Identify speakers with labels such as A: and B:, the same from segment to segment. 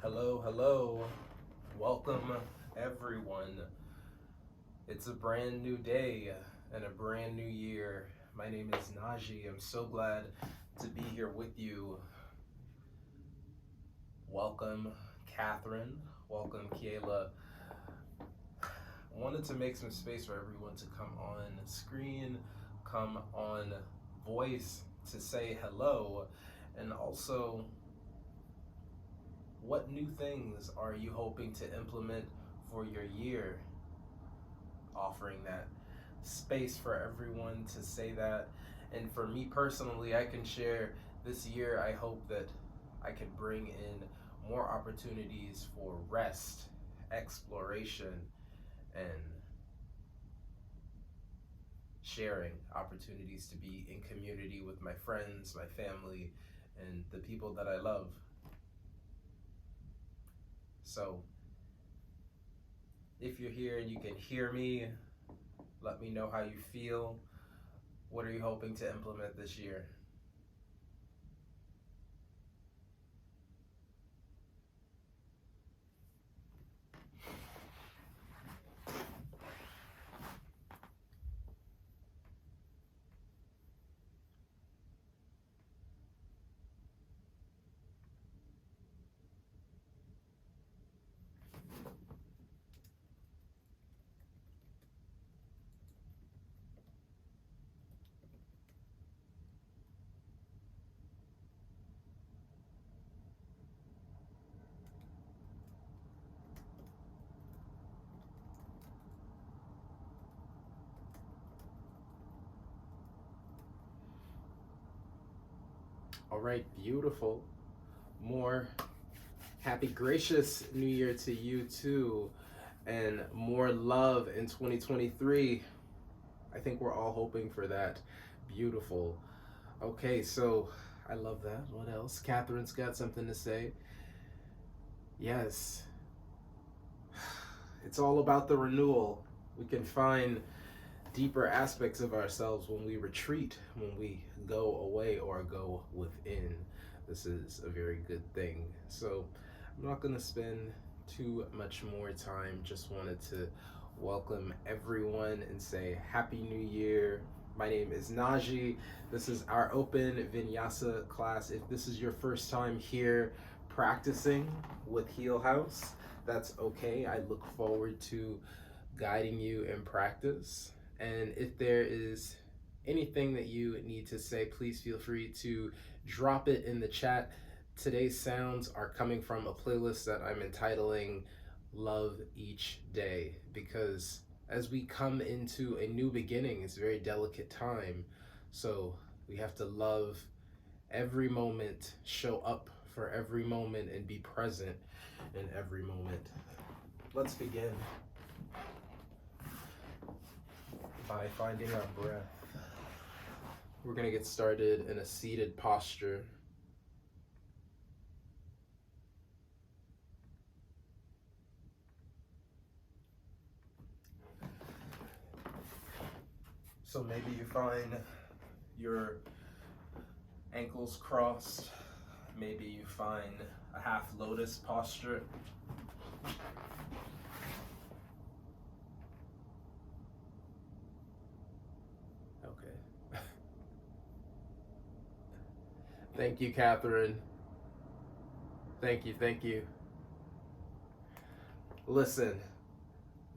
A: Hello, hello. Welcome, everyone. It's a brand new day and a brand new year. My name is Najee. I'm so glad to be here with you. Welcome, Catherine. Welcome, Kayla. Wanted to make some space for everyone to come on screen, come on voice to say hello, and also what new things are you hoping to implement for your year? Offering that space for everyone to say that. And for me personally, I can share this year, I hope that I can bring in more opportunities for rest, exploration, and sharing opportunities to be in community with my friends, my family, and the people that I love. So, if you're here and you can hear me, let me know how you feel. What are you hoping to implement this year? All right, beautiful. More happy, gracious New Year to you too, and more love in 2023. I think we're all hoping for that. Beautiful. Okay, so I love that. What else? Catherine's got something to say. Yes, it's all about the renewal. We can find deeper aspects of ourselves when we retreat, when we go away or go within. This is a very good thing. So I'm not going to spend too much more time. Just wanted to welcome everyone and say Happy New Year. My name is Najee. This is our open Vinyasa class. If this is your first time here practicing with Haus, that's okay. I look forward to guiding you in practice. And if there is anything that you need to say, please feel free to drop it in the chat. Today's sounds are coming from a playlist that I'm entitling Love Each Day, because as we come into a new beginning, it's a very delicate time. So we have to love every moment, show up for every moment, and be present in every moment. Let's begin by finding our breath. We're going to get started in a seated posture. So maybe you find your ankles crossed. Maybe you find a half lotus posture. Okay. Thank you, Catherine. Thank you, thank you. Listen,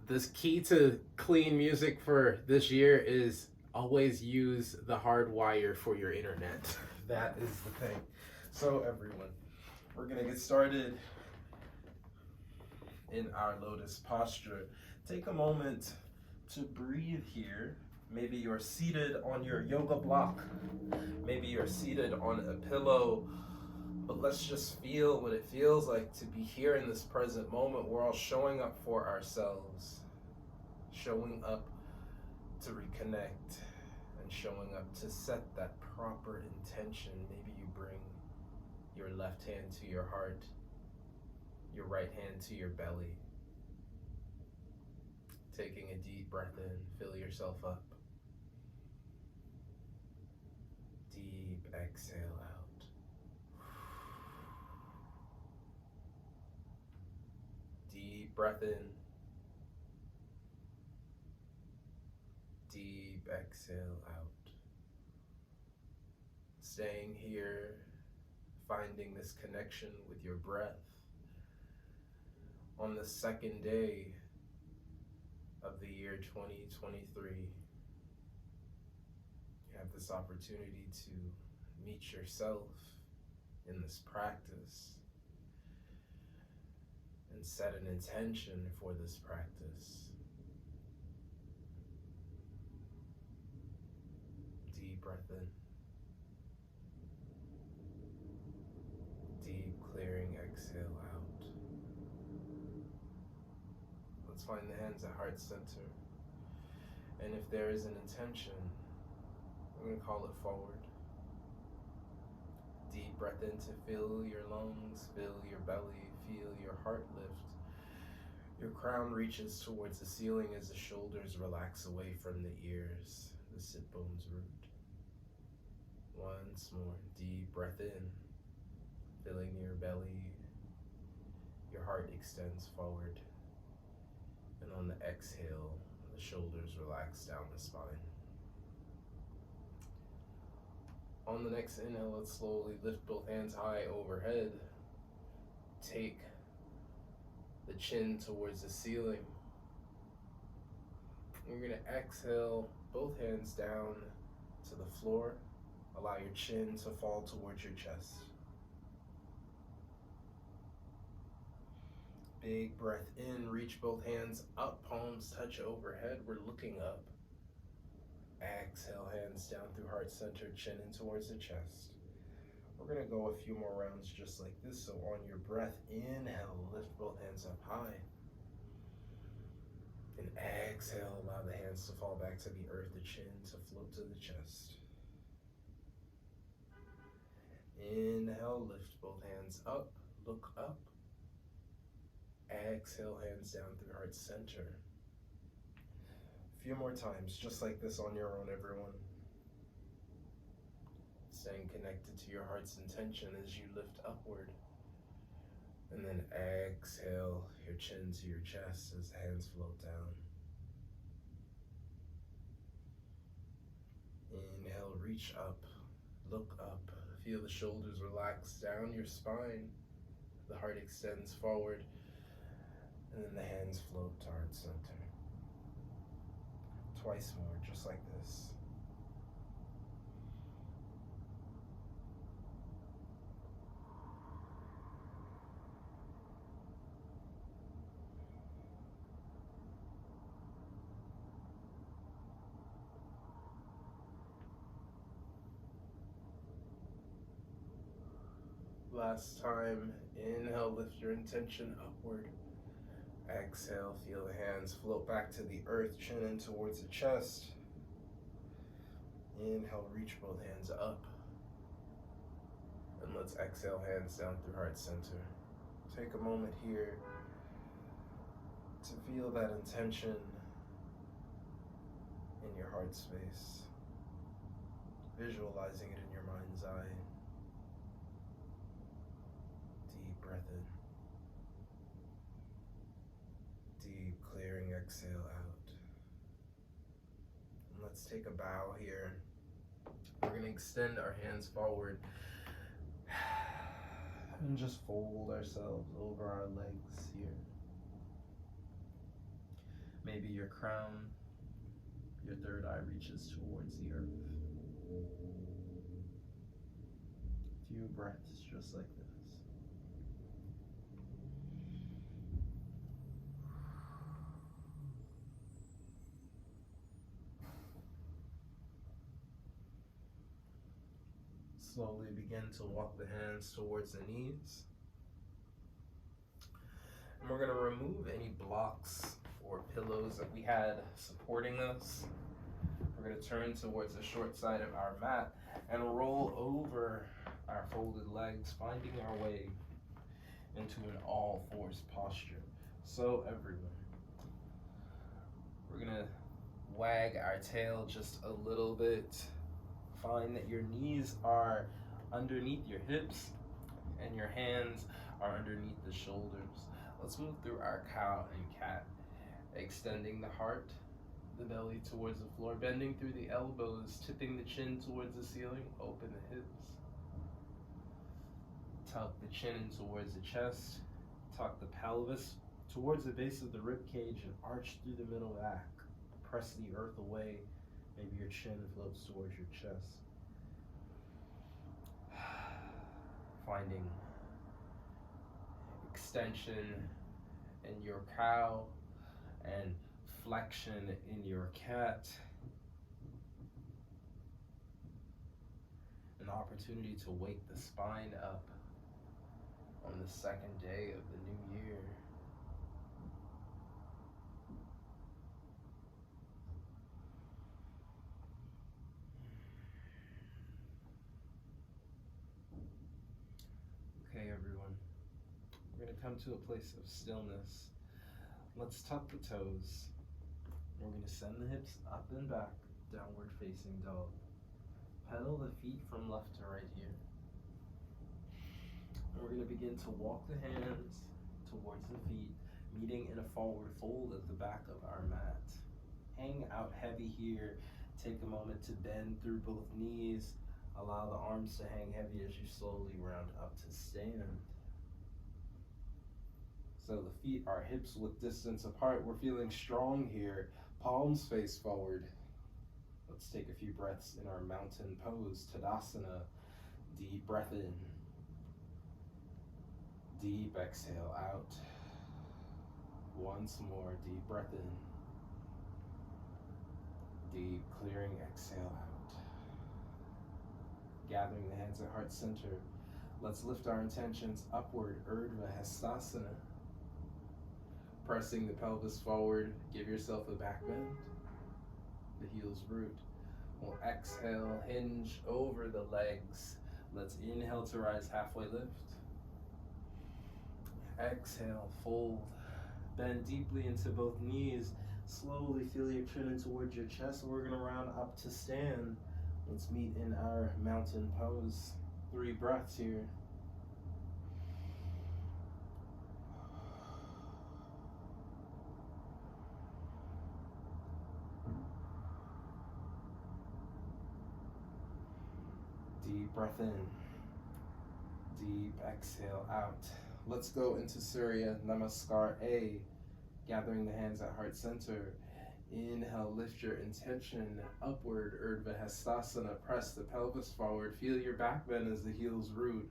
A: this key to clean music for this year is always use the hard wire for your internet. That is the thing. So everyone, we're gonna get started in our lotus posture. Take a moment to breathe here. Maybe you're seated on your yoga block. Maybe you're seated on a pillow. But let's just feel what it feels like to be here in this present moment. We're all showing up for ourselves, showing up to reconnect, and showing up to set that proper intention. Maybe you bring your left hand to your heart, your right hand to your belly. Taking a deep breath in, fill yourself up. Deep exhale out. breath in. Deep exhale out. Staying here, finding this connection with your breath. On the second day of the year 2023, you have this opportunity to meet yourself in this practice and set an intention for this practice. Deep breath in. Deep clearing exhale out. Let's find the hands at heart center. And if there is an intention, I'm going to call it forward. Deep breath in to fill your lungs, fill your belly, feel your heart lift. Your crown reaches towards the ceiling as the shoulders relax away from the ears, the sit bones root. Once more, deep breath in, filling your belly. Your heart extends forward. And on the exhale, the shoulders relax down the spine. On the next inhale, let's slowly lift both hands high overhead. Take the chin towards the ceiling. You're going to exhale both hands down to the floor. Allow your chin to fall towards your chest. Big breath in, reach both hands up, palms touch overhead. We're looking up. Exhale, hands down through heart center, chin in towards the chest. We're going to go a few more rounds just like this. So on your breath, inhale, lift both hands up high. And exhale, allow the hands to fall back to the earth, the chin to float to the chest. Inhale, lift both hands up, look up. Exhale, hands down through heart center. A few more times, just like this on your own, everyone. Staying connected to your heart's intention as you lift upward. And then exhale your chin to your chest as the hands float down. Inhale, reach up, look up. Feel the shoulders relax down your spine. The heart extends forward. And then the hands float to heart center. Twice more, just like this. Last time, inhale, lift your intention upward. Exhale, feel the hands float back to the earth, chin in towards the chest. Inhale, reach both hands up. And let's exhale, hands down through heart center. Take a moment here to feel that intention in your heart space. Visualizing it in your mind's eye. Deep breath in. Deep clearing exhale out. And let's take a bow here. We're going to extend our hands forward and just fold ourselves over our legs here. Maybe your crown, your third eye reaches towards the earth. A few breaths just like this. Slowly begin to walk the hands towards the knees. And we're going to remove any blocks or pillows that we had supporting us. We're going to turn towards the short side of our mat and roll over our folded legs, finding our way into an all-fours posture. So everyone, we're going to wag our tail just a little bit. Find that your knees are underneath your hips and your hands are underneath the shoulders. Let's move through our cow and cat, extending the heart, the belly towards the floor, bending through the elbows, tipping the chin towards the ceiling, open the hips. Tuck the chin in towards the chest, tuck the pelvis towards the base of the rib cage and arch through the middle back. Press the earth away. Maybe your chin floats towards your chest. Finding extension in your cow and flexion in your cat. An opportunity to wake the spine up on the second day of the new year. Okay, everyone, we're going to come to a place of stillness. Let's tuck the toes. We're going to send the hips up and back, downward facing dog. Pedal the feet from left to right here. And we're going to begin to walk the hands towards the feet, meeting in a forward fold at the back of our mat. Hang out heavy here. Take a moment to bend through both knees. Allow the arms to hang heavy as you slowly round up to stand. So the feet are hips width distance apart. We're feeling strong here. Palms face forward. Let's take a few breaths in our mountain pose, Tadasana. Deep breath in. Deep exhale out. Once more, deep breath in. Deep clearing exhale out. Gathering the hands at heart center. Let's lift our intentions upward, Urdhva Hastasana. Pressing the pelvis forward, give yourself a back bend. The heels root. We'll exhale, hinge over the legs. Let's inhale to rise, halfway lift. Exhale, fold. Bend deeply into both knees. Slowly feel your chin in towards your chest. We're gonna round up to stand. Let's meet in our mountain pose. 3 breaths here. Deep breath in. Deep exhale out. Let's go into Surya Namaskar A. Gathering the hands at heart center. Inhale, lift your intention upward, Urdhva Hastasana. Press the pelvis forward. Feel your back bend as the heels root.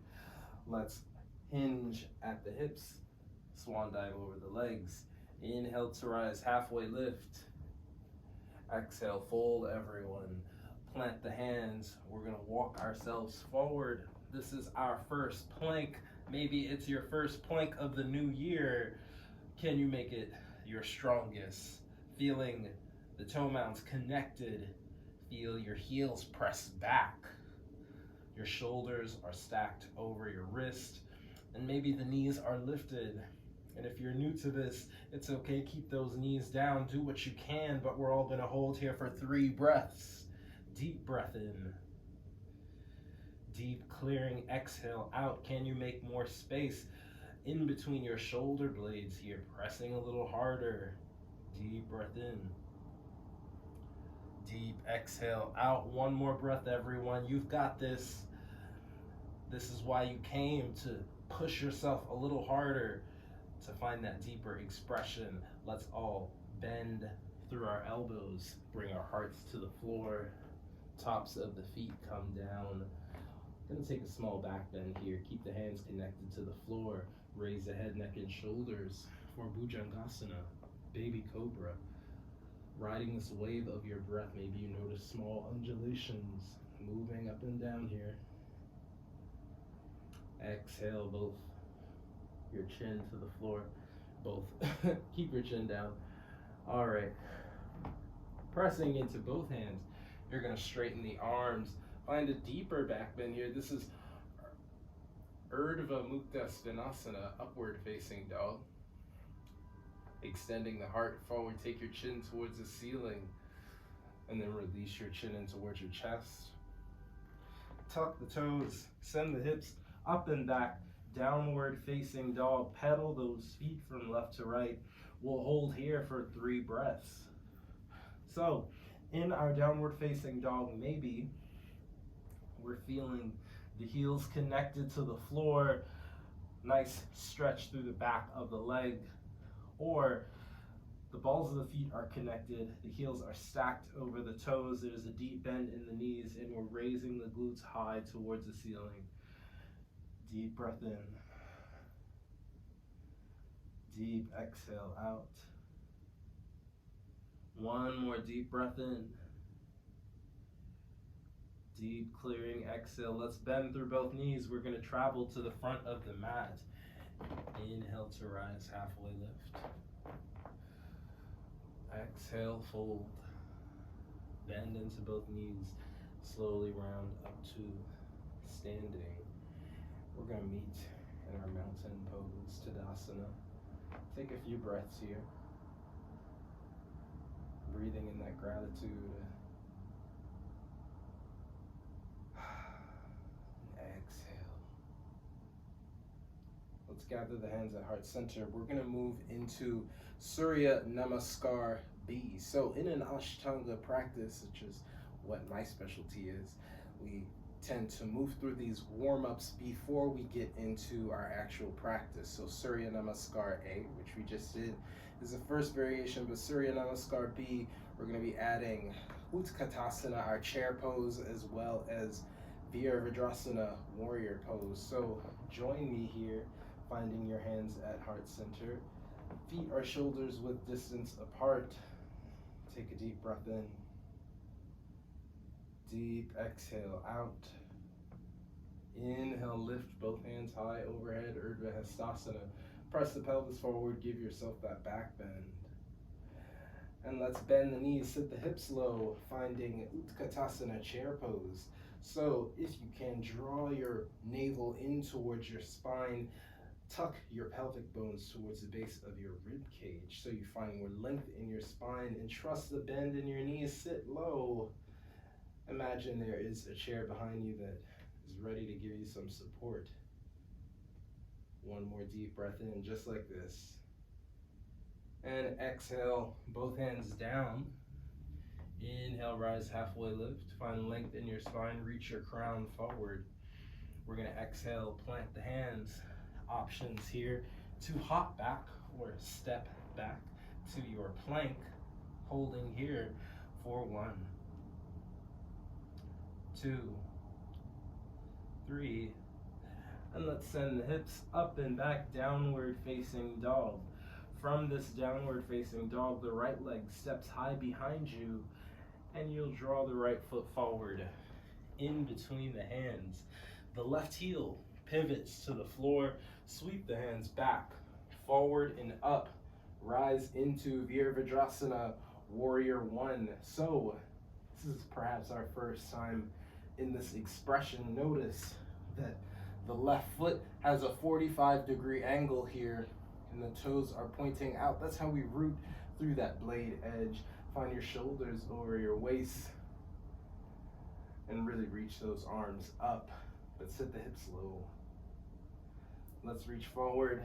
A: Let's hinge at the hips. Swan dive over the legs. Inhale to rise, halfway lift. Exhale, fold everyone. Plant the hands. We're gonna walk ourselves forward. This is our first plank. Maybe it's your first plank of the new year. Can you make it your strongest? Feeling the toe mounts connected. Feel your heels press back. Your shoulders are stacked over your wrist, and maybe the knees are lifted. And if you're new to this, it's okay, keep those knees down, do what you can, but we're all gonna hold here for 3 breaths. Deep breath in. Deep clearing exhale out. Can you make more space in between your shoulder blades here? Pressing a little harder. Deep breath in. Deep exhale out. 1 more breath, everyone. You've got this. This is why you came, to push yourself a little harder, to find that deeper expression. Let's all bend through our elbows. Bring our hearts to the floor. Tops of the feet come down. Gonna take a small back bend here. Keep the hands connected to the floor. Raise the head, neck, and shoulders for Bhujangasana, baby cobra. Riding this wave of your breath, maybe you notice small undulations moving up and down here. Exhale, both your chin to the floor. Both. Keep your chin down. All right. Pressing into both hands. You're gonna straighten the arms. Find a deeper back bend here. This is Urdhva Mukta Svanasana, upward facing dog. Extending the heart forward, take your chin towards the ceiling, and then release your chin in towards your chest. Tuck the toes, send the hips up and back, downward facing dog. Pedal those feet from left to right. We'll hold here for 3 breaths. So in our downward facing dog, maybe we're feeling the heels connected to the floor, nice stretch through the back of the leg, or the balls of the feet are connected, the heels are stacked over the toes, there's a deep bend in the knees, and we're raising the glutes high towards the ceiling. Deep breath in. Deep exhale out. One more deep breath in. Deep clearing exhale. Let's bend through both knees. We're going to travel to the front of the mat. Inhale to rise, halfway lift. Exhale, fold. Bend into both knees. Slowly round up to standing. We're going to meet in our mountain pose, Tadasana. Take a few breaths here. Breathing in that gratitude. Exhale. Let's gather the hands at heart center. We're going to move into Surya Namaskar B. So in an Ashtanga practice, which is what my specialty is, we tend to move through these warm-ups before we get into our actual practice. So Surya Namaskar A, which we just did, is the first variation, but Surya Namaskar B, we're going to be adding Utkatasana, our chair pose, as well as Virabhadrasana, warrior pose. So join me here, finding your hands at heart center. Feet are shoulders width distance apart. Take a deep breath in. Deep exhale out. Inhale, lift both hands high overhead, Urdhva Hastasana. Press the pelvis forward, give yourself that back bend. And let's bend the knees, sit the hips low, finding Utkatasana, chair pose. So if you can, draw your navel in towards your spine, tuck your pelvic bones towards the base of your rib cage so you find more length in your spine, and trust the bend in your knees, sit low. Imagine there is a chair behind you that is ready to give you some support. One more deep breath in, just like this. And exhale, both hands down. Inhale, rise, halfway lift. Find length in your spine, reach your crown forward. We're gonna exhale, plant the hands. Options here to hop back or step back to your plank, holding here for 1, 2, 3, and let's send the hips up and back, downward facing dog. From this downward facing dog, the right leg steps high behind you, and you'll draw the right foot forward in between the hands. The left heel pivots to the floor, sweep the hands back, forward and up, rise into Virabhadrasana, warrior 1. So this is perhaps our first time in this expression. Notice that the left foot has a 45-degree angle here, and the toes are pointing out. That's how we root through that blade edge. Find your shoulders over your waist, and really reach those arms up, but sit the hips low. Let's reach forward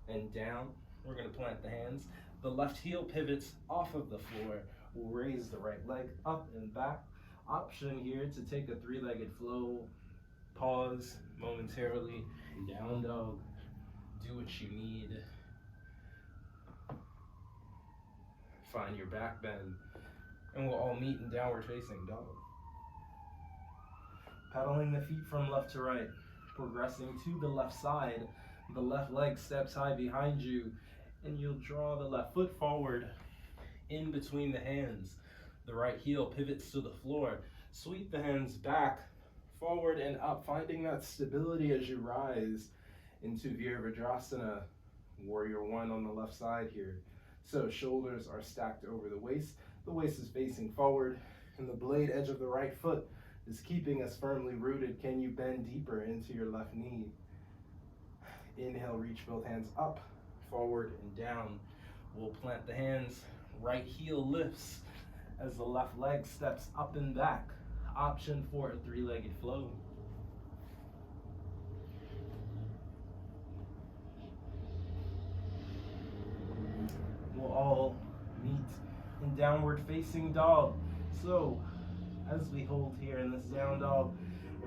A: and down. We're going to plant the hands. The left heel pivots off of the floor. We'll raise the right leg up and back. Option here to take a 3-legged flow. Pause momentarily. Down dog. Do what you need. Find your back bend. And we'll all meet in downward facing dog. Pedaling the feet from left to right. Progressing to the left side. The left leg steps high behind you, and you'll draw the left foot forward in between the hands. The right heel pivots to the floor. Sweep the hands back, forward and up, finding that stability as you rise into Virabhadrasana, warrior 1 on the left side here. So shoulders are stacked over the waist is facing forward, and the blade edge of the right foot is keeping us firmly rooted. Can you bend deeper into your left knee? Inhale, reach both hands up, forward and down. We'll plant the hands, right heel lifts as the left leg steps up and back. Option for a 3-legged flow. downward facing dog. So as we hold here in this down dog,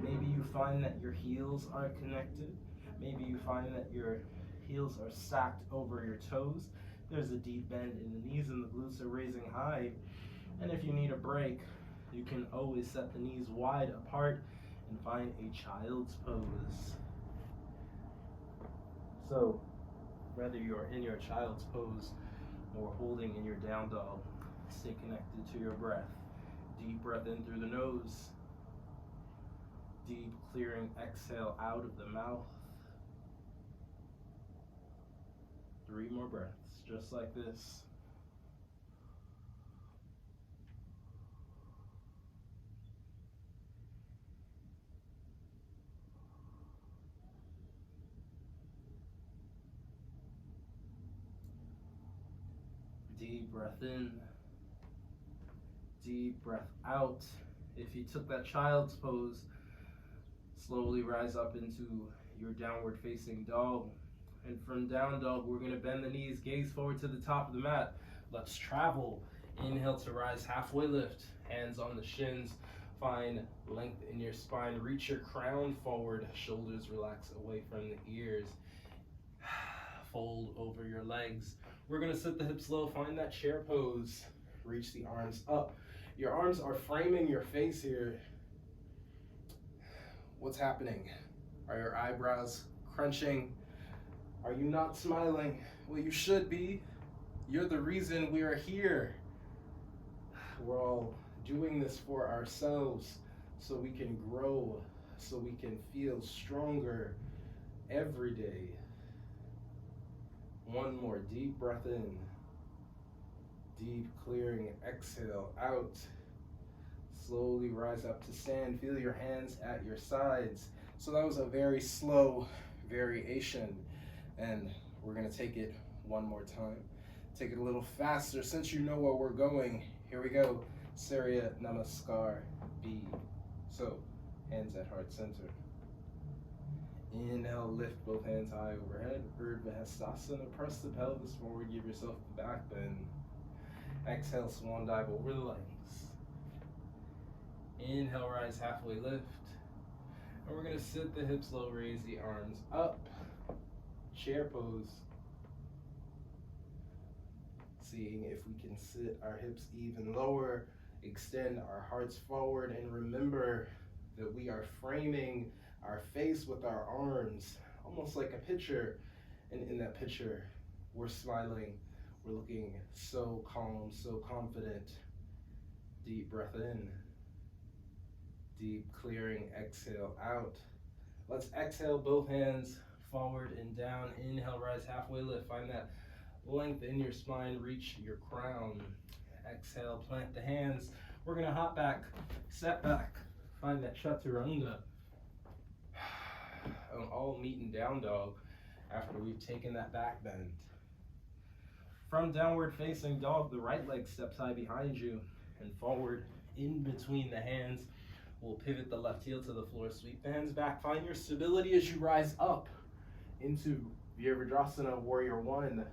A: maybe you find that your heels are connected. Maybe you find that your heels are stacked over your toes. There's a deep bend in the knees and the glutes are raising high. And if you need a break, you can always set the knees wide apart and find a child's pose. So whether you're in your child's pose or holding in your down dog, stay connected to your breath. Deep breath in through the nose. Deep clearing exhale out of the mouth. 3 more breaths, just like this. Deep breath in. Deep breath out. If you took that child's pose, slowly rise up into your downward facing dog. And from down dog, we're going to bend the knees, gaze forward to the top of the mat. Let's travel. Inhale to rise, halfway lift. Hands on the shins. Find length in your spine. Reach your crown forward. Shoulders relax away from the ears. Fold over your legs. We're going to sit the hips low. Find that chair pose. Reach the arms up. Your arms are framing your face here. What's happening? Are your eyebrows crunching? Are you not smiling? Well, you should be. You're the reason we are here. We're all doing this for ourselves so we can grow, so we can feel stronger every day. One more deep breath in. Deep clearing exhale out. Slowly rise up to stand. Feel your hands at your sides. So that was a very slow variation. And we're gonna take it one more time. Take it a little faster since you know where we're going. Here we go. Surya Namaskar B. So, hands at heart center. Inhale, lift both hands high overhead. Urdhva Hastasana. Press the pelvis forward. Give yourself the back bend. Exhale, swan dive over the legs. Inhale, rise, halfway lift. And we're gonna sit the hips low, raise the arms up. Chair pose. Seeing if we can sit our hips even lower, extend our hearts forward, and remember that we are framing our face with our arms, almost like a picture. And in that picture, we're smiling. We're looking so calm, so confident. Deep breath in. Deep clearing exhale out. Let's exhale both hands forward and down. Inhale, rise, halfway lift. Find that length in your spine. Reach your crown. Exhale, plant the hands. We're gonna hop back, step back. Find that chaturanga. All meet in down dog after we've taken that back bend. From downward facing dog, the right leg steps high behind you and forward in between the hands. We'll pivot the left heel to the floor, sweep the hands back. Find your stability as you rise up into Virabhadrasana, Warrior One.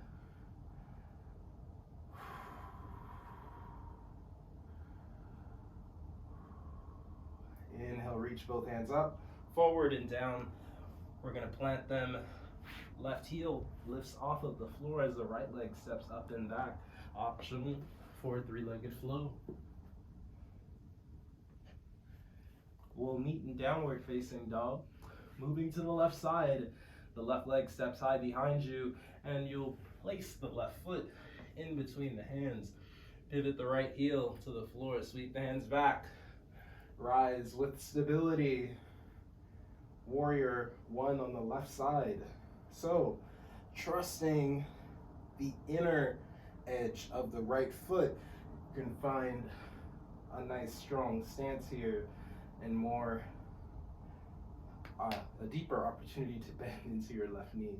A: Inhale, reach both hands up, forward and down. We're gonna plant them. Left heel lifts off of the floor as the right leg steps up and back. Optional for 3-legged flow. We'll meet in downward facing dog. Moving to the left side, the left leg steps high behind you, and you'll place the left foot in between the hands. Pivot the right heel to the floor, sweep the hands back. Rise with stability. Warrior One on the left side. So, trusting the inner edge of the right foot, you can find a nice strong stance here and more, a deeper opportunity to bend into your left knee.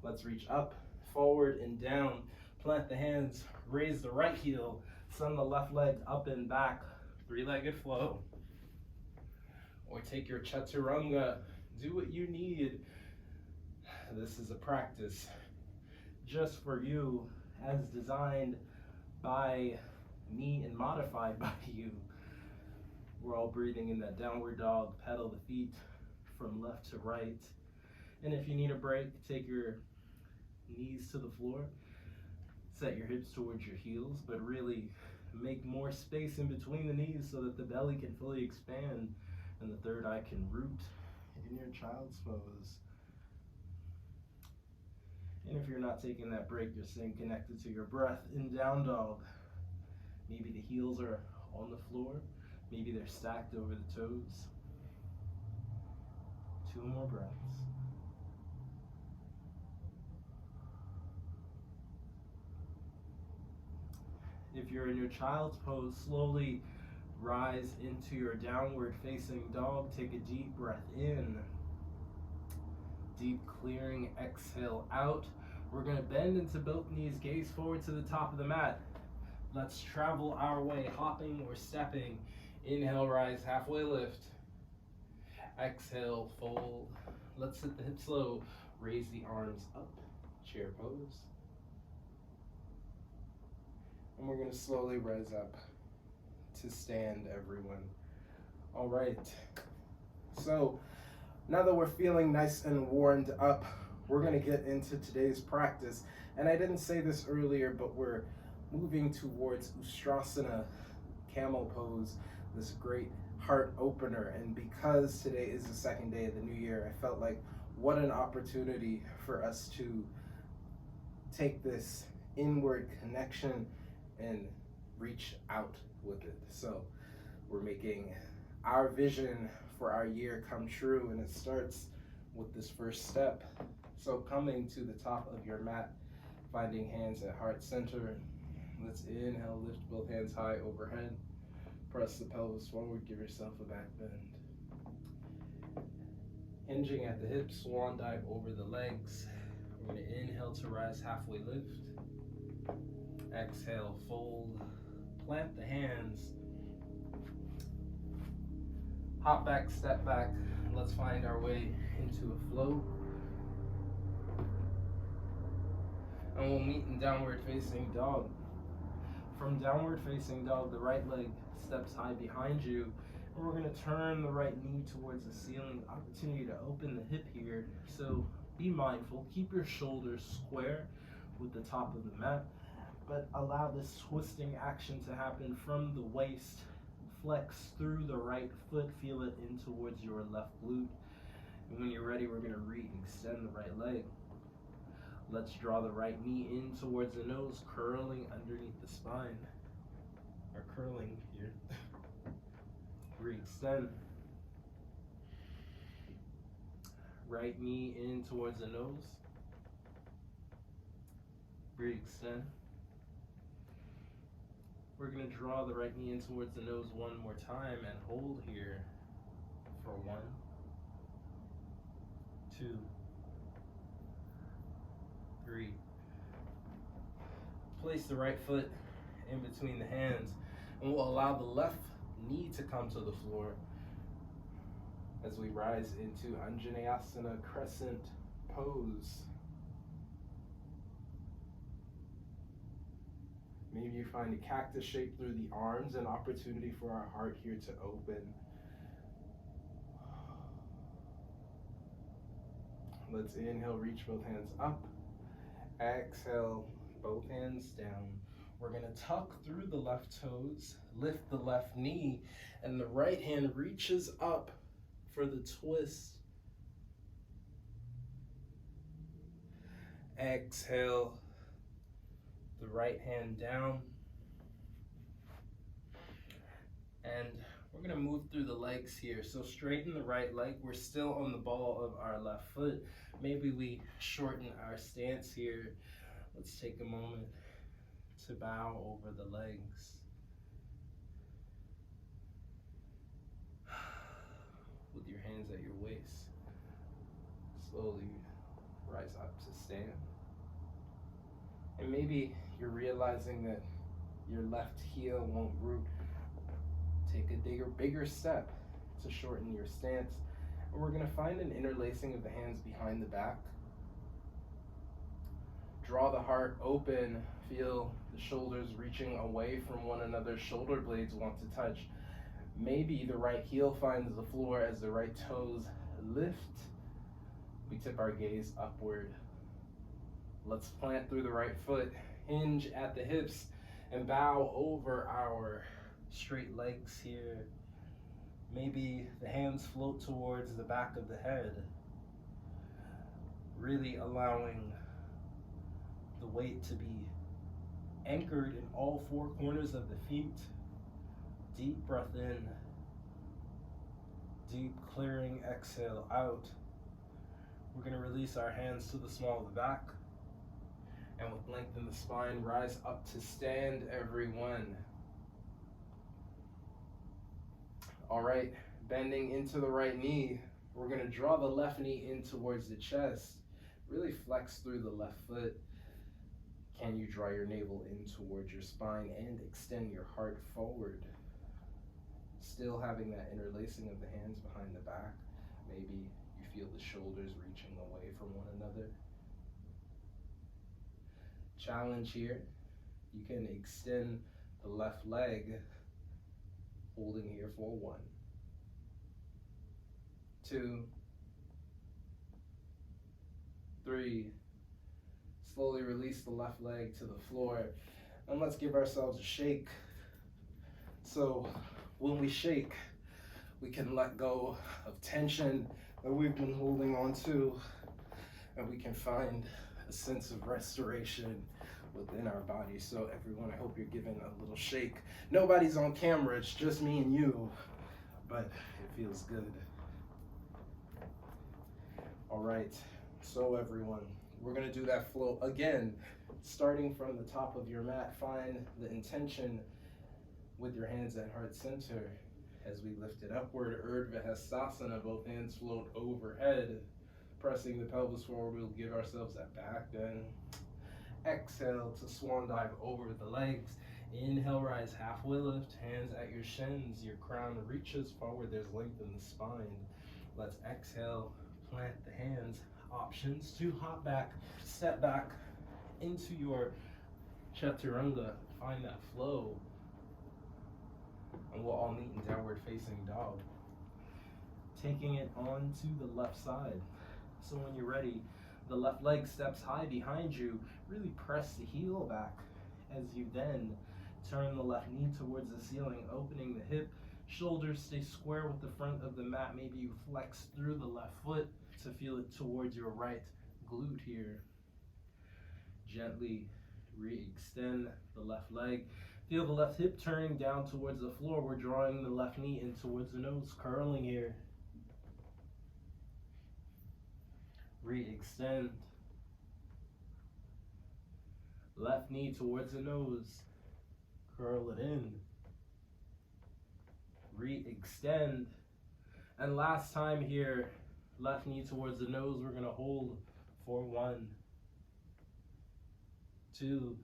A: Let's reach up, forward and down, plant the hands, raise the right heel, send the left leg up and back, 3-legged flow. Or take your chaturanga, do what you need. This is a practice just for you, as designed
B: by me and modified by you. We're all breathing in that downward dog, pedal the feet from left to right. And if you need a break, take your knees to the floor, set your hips towards your heels, but really make more space in between the knees so that the belly can fully expand and the third eye can root in your child's pose. And if you're not taking that break, you're staying connected to your breath in down dog. Maybe the heels are on the floor, maybe they're stacked over the toes. 2 more breaths. If you're in your child's pose, slowly rise into your downward facing dog. Take a deep breath in. Deep clearing exhale out. We're going to bend into both knees, gaze forward to the top of the mat. Let's travel our way, hopping or stepping. Inhale, rise, halfway lift. Exhale, fold. Let's sit the hips low. Raise the arms up. Chair pose. And we're going to slowly rise up to stand, everyone. All right. So now that we're feeling nice and warmed up, we're going to get into today's practice. And I didn't say this earlier, but we're moving towards Ustrasana, camel pose, this great heart opener. And because today is the second day of the new year, I felt like what an opportunity for us to take this inward connection and reach out with it. So we're making our vision for our year come true, and it starts with this first step. So coming to the top of your mat, finding hands at heart center. Let's inhale, lift both hands high overhead. Press the pelvis forward, give yourself a back bend. Hinging at the hips, swan dive over the legs. We're going to inhale to rise, halfway lift. Exhale, fold. Plant the hands. Hop back, step back. Let's find our way into a flow. And we'll meet in downward facing dog. From downward facing dog, the right leg steps high behind you. And we're going to turn the right knee towards the ceiling. Opportunity to open the hip here. So be mindful. Keep your shoulders square with the top of the mat, but allow this twisting action to happen from the waist. Flex through the right foot. Feel it in towards your left glute. And when you're ready, we're going to re-extend the right leg. Let's draw the right knee in towards the nose, curling underneath the spine. Or curling here. Re-extend. Right knee in towards the nose. Re-extend. We're going to draw the right knee in towards the nose one more time and hold here for 1, 2, 3. Place the right foot in between the hands, and we'll allow the left knee to come to the floor as we rise into Vinyasa crescent pose. Maybe you find a cactus shape through the arms, an opportunity for our heart here to open. Let's inhale, reach both hands up. Exhale, both hands down. We're going to tuck through the left toes, lift the left knee, and the right hand reaches up for the twist. Exhale, the right hand down. And we're going to move through the legs here. So straighten the right leg. We're still on the ball of our left foot. Maybe we shorten our stance here. Let's take a moment to bow over the legs. With your hands at your waist. Slowly rise up to stand. And maybe you're realizing that your left heel won't root. Take a bigger step to shorten your stance. And we're going to find an interlacing of the hands behind the back. Draw the heart open Feel the shoulders reaching away from one another. Shoulder blades want to touch. Maybe the right heel finds the floor as the right toes lift. We tip our gaze upward. Let's plant through the right foot, hinge at the hips, and bow over our straight legs here. Maybe the hands float towards the back of the head, really allowing the weight to be anchored in all four corners of the feet. Deep breath in, deep clearing exhale out. We're going to release our hands to the small of the back, and with length in the spine, rise up to stand, everyone. All right, bending into the right knee, we're going to draw the left knee in towards the chest. Really flex through the left foot. Can you draw your navel in towards your spine and extend your heart forward? Still having that interlacing of the hands behind the back. Maybe you feel the shoulders reaching away from one another. Challenge here. You can extend the left leg, holding here for 1, 2, 3. Slowly release the left leg to the floor, and let's give ourselves a shake. So when we shake, we can let go of tension that we've been holding on to, and we can find a sense of restoration within our body. So everyone, I hope you're giving a little shake. Nobody's on camera, it's just me and you, but it feels good. All right, so everyone, we're gonna do that flow again, starting from the top of your mat. Find the intention with your hands at heart center as we lift it upward. Urdhva Hastasana, both hands float overhead, pressing the pelvis forward. We'll give ourselves that back bend. Exhale to swan dive over the legs. Inhale, rise halfway lift, hands at your shins. Your crown reaches forward, there's length in the spine. Let's exhale, plant the hands. Options to hop back, step back into your chaturanga. Find that flow. And we'll all meet in downward facing dog. Taking it on to the left side. So when you're ready, the left leg steps high behind you. Really press the heel back as you then turn the left knee towards the ceiling, opening the hip. Shoulders stay square with the front of the mat. Maybe you flex through the left foot to feel it towards your right glute here. Gently re-extend the left leg. Feel the left hip turning down towards the floor. We're drawing the left knee in towards the nose, curling here. Re-extend. Left knee towards the nose. Curl it in. Re-extend. And last time here, left knee towards the nose. We're going to hold for 1, 2,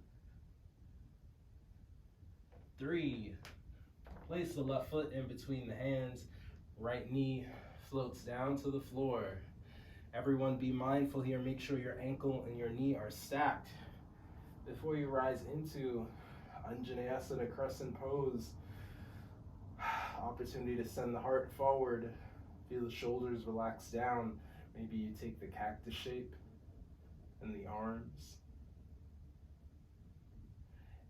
B: 3. Place the left foot in between the hands. Right knee floats down to the floor. Everyone be mindful here. Make sure your ankle and your knee are stacked. Before you rise into Anjaneyasana crescent pose, opportunity to send the heart forward. Feel the shoulders relax down. Maybe you take the cactus shape in the arms.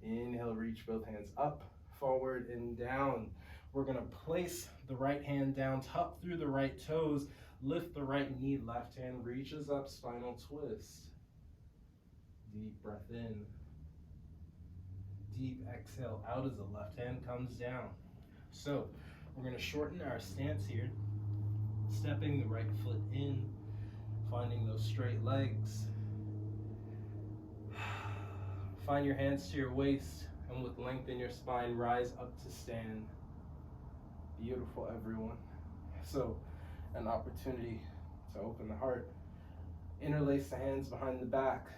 B: Inhale, reach both hands up, forward, and down. We're gonna place the right hand down, tuck through the right toes, lift the right knee, left hand reaches up, spinal twist. Deep breath in. Deep exhale out as the left hand comes down. So we're gonna shorten our stance here, stepping the right foot in, finding those straight legs. Find your hands to your waist, and with length in your spine, rise up to stand. Beautiful, everyone. So, an opportunity to open the heart. Interlace the hands behind the back,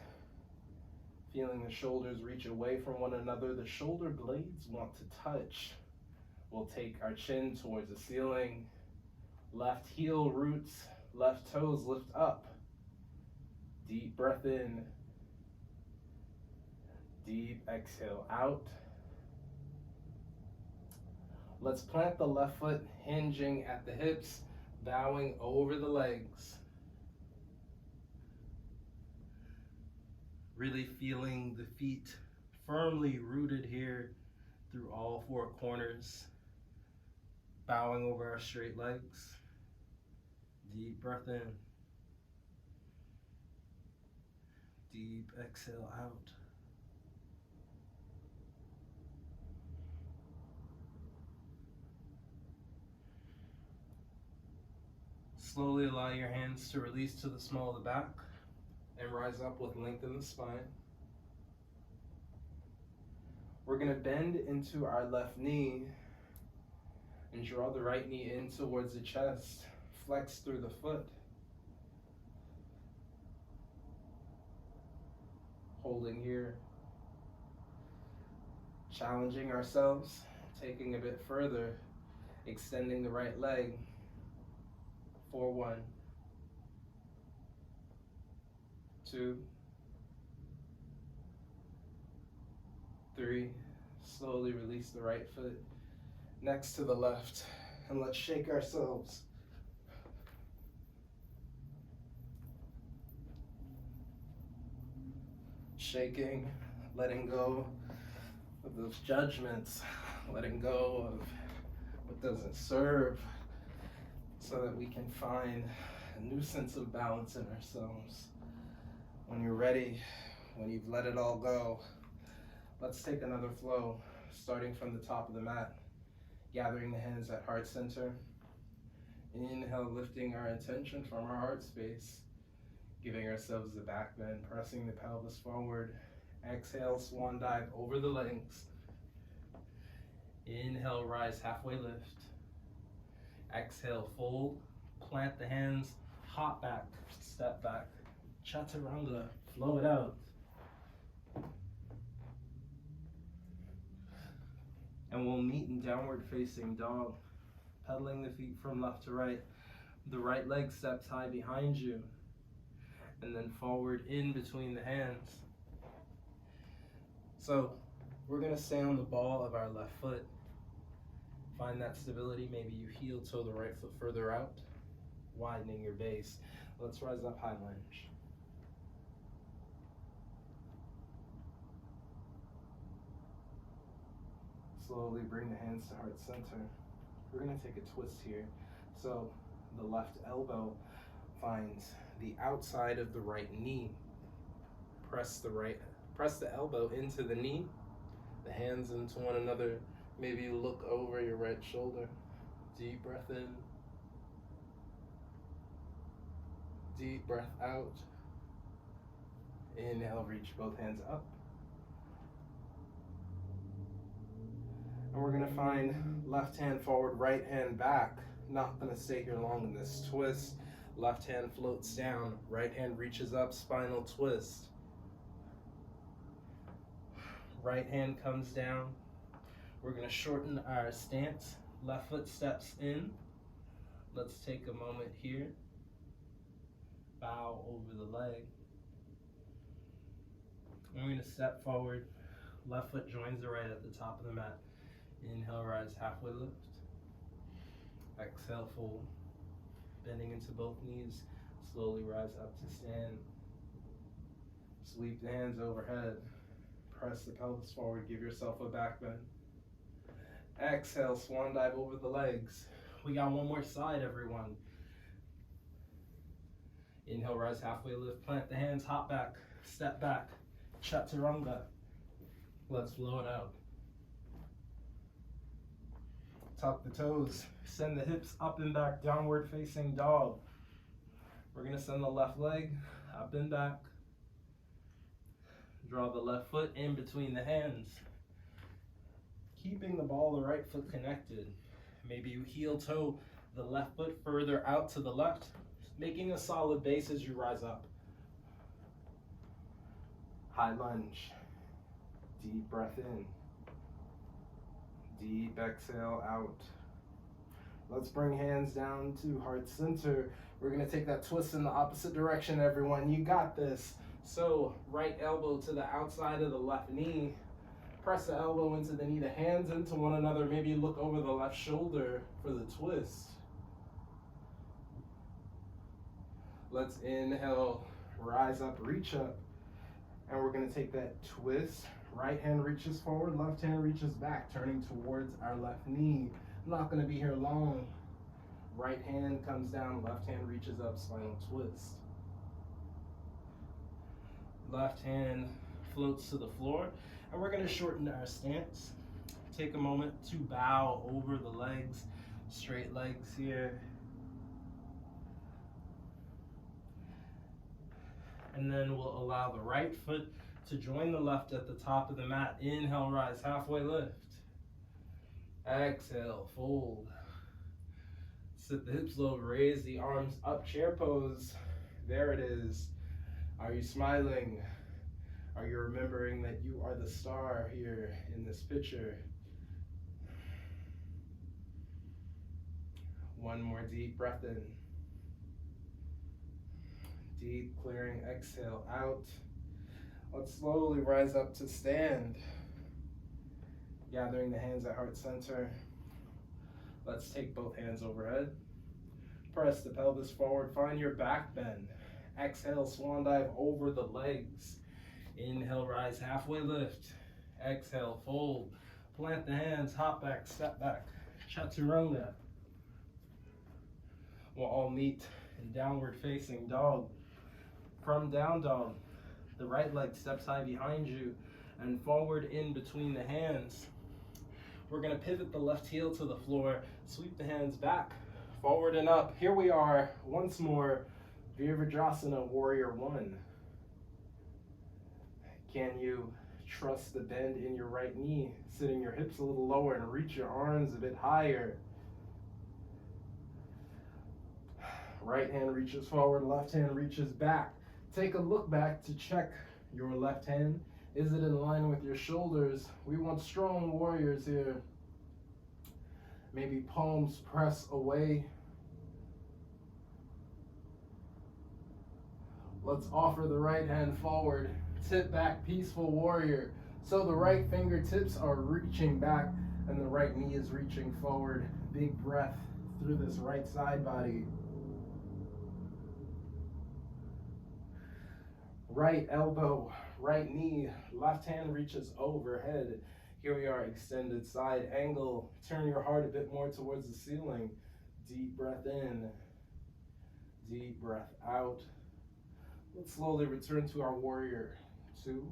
B: feeling the shoulders reach away from one another. The shoulder blades want to touch. We'll take our chin towards the ceiling. Left heel roots, left toes lift up. Deep breath in. Deep exhale out. Let's plant the left foot, hinging at the hips, bowing over the legs. Really feeling the feet firmly rooted here through all four corners. Bowing over our straight legs. Deep breath in. Deep exhale out. Slowly allow your hands to release to the small of the back and rise up with length in the spine. We're going to bend into our left knee and draw the right knee in towards the chest. Flex through the foot. Holding here. Challenging ourselves, taking a bit further, extending the right leg. 4-1, 2, 3. Slowly release the right foot next to the left, and let's shake ourselves. Shaking, letting go of those judgments, letting go of what doesn't serve, so that we can find a new sense of balance in ourselves. When you're ready, when you've let it all go, let's take another flow, starting from the top of the mat, gathering the hands at heart center. Inhale, lifting our intention from our heart space, giving ourselves the back bend, pressing the pelvis forward. Exhale, swan dive over the legs. Inhale, rise, halfway lift. Exhale, fold, plant the hands, hop back, step back, chaturanga, flow it out. And we'll meet in downward facing dog, pedaling the feet from left to right. The right leg steps high behind you, and then forward in between the hands. So we're gonna stay on the ball of our left foot. Find that stability. Maybe you heel toe the right foot further out, widening your base. Let's rise up, high lunge. Slowly bring the hands to heart center. We're gonna take a twist here. So the left elbow finds the outside of the right knee. Press the elbow into the knee, the hands into one another. Maybe you look over your right shoulder. Deep breath in. Deep breath out. Inhale, reach both hands up. And we're gonna find left hand forward, right hand back. Not gonna stay here long in this twist. Left hand floats down, right hand reaches up, spinal twist. Right hand comes down. We're gonna shorten our stance. Left foot steps in. Let's take a moment here. Bow over the leg. And we're gonna step forward. Left foot joins the right at the top of the mat. Inhale, rise, halfway lift. Exhale, fold. Bending into both knees. Slowly rise up to stand. Sweep the hands overhead. Press the pelvis forward. Give yourself a back bend. Exhale, swan dive over the legs. We got one more side, everyone. Inhale, rise, halfway lift. Plant the hands, hop back, step back. Chaturanga. Let's flow it out. Tuck the toes. Send the hips up and back, downward facing dog. We're gonna send the left leg up and back. Draw the left foot in between the hands. Keeping the ball of the right foot connected. Maybe you heel toe the left foot further out to the left, making a solid base as you rise up. High lunge. Deep breath in. Deep exhale out. Let's bring hands down to heart center. We're gonna take that twist in the opposite direction, everyone. You got this. So right elbow to the outside of the left knee. Press the elbow into the knee, the hands into one another. Maybe look over the left shoulder for the twist. Let's inhale, rise up, reach up. And we're gonna take that twist. Right hand reaches forward, left hand reaches back, turning towards our left knee. I'm not gonna be here long. Right hand comes down, left hand reaches up, spinal twist. Left hand floats to the floor, and we're gonna shorten our stance. Take a moment to bow over the legs, straight legs here. And then we'll allow the right foot to join the left at the top of the mat. Inhale, rise, halfway lift. Exhale, fold. Sit the hips low, raise the arms up, chair pose. There it is. Are you smiling? Are you remembering that you are the star here in this picture? One more deep breath in. Deep clearing exhale out. Let's slowly rise up to stand. Gathering the hands at heart center. Let's take both hands overhead. Press the pelvis forward, find your back bend. Exhale, swan dive over the legs. Inhale, rise, halfway lift. Exhale, fold. Plant the hands, hop back, step back. Chaturanga. We'll all meet in downward facing dog. From down dog, the right leg steps high behind you and forward in between the hands. We're gonna pivot the left heel to the floor, sweep the hands back, forward and up. Here we are, once more, Virabhadrasana, Warrior One. Can you trust the bend in your right knee, sitting your hips a little lower and reach your arms a bit higher? Right hand reaches forward, left hand reaches back. Take a look back to check your left hand. Is it in line with your shoulders? We want strong warriors here. Maybe palms press away. Let's offer the right hand forward. Tip back, peaceful warrior. So the right fingertips are reaching back and the right knee is reaching forward. Big breath through this right side body. Right elbow, right knee, left hand reaches overhead. Here we are, extended side angle. Turn your heart a bit more towards the ceiling. Deep breath in, deep breath out. Let's slowly return to our warrior two.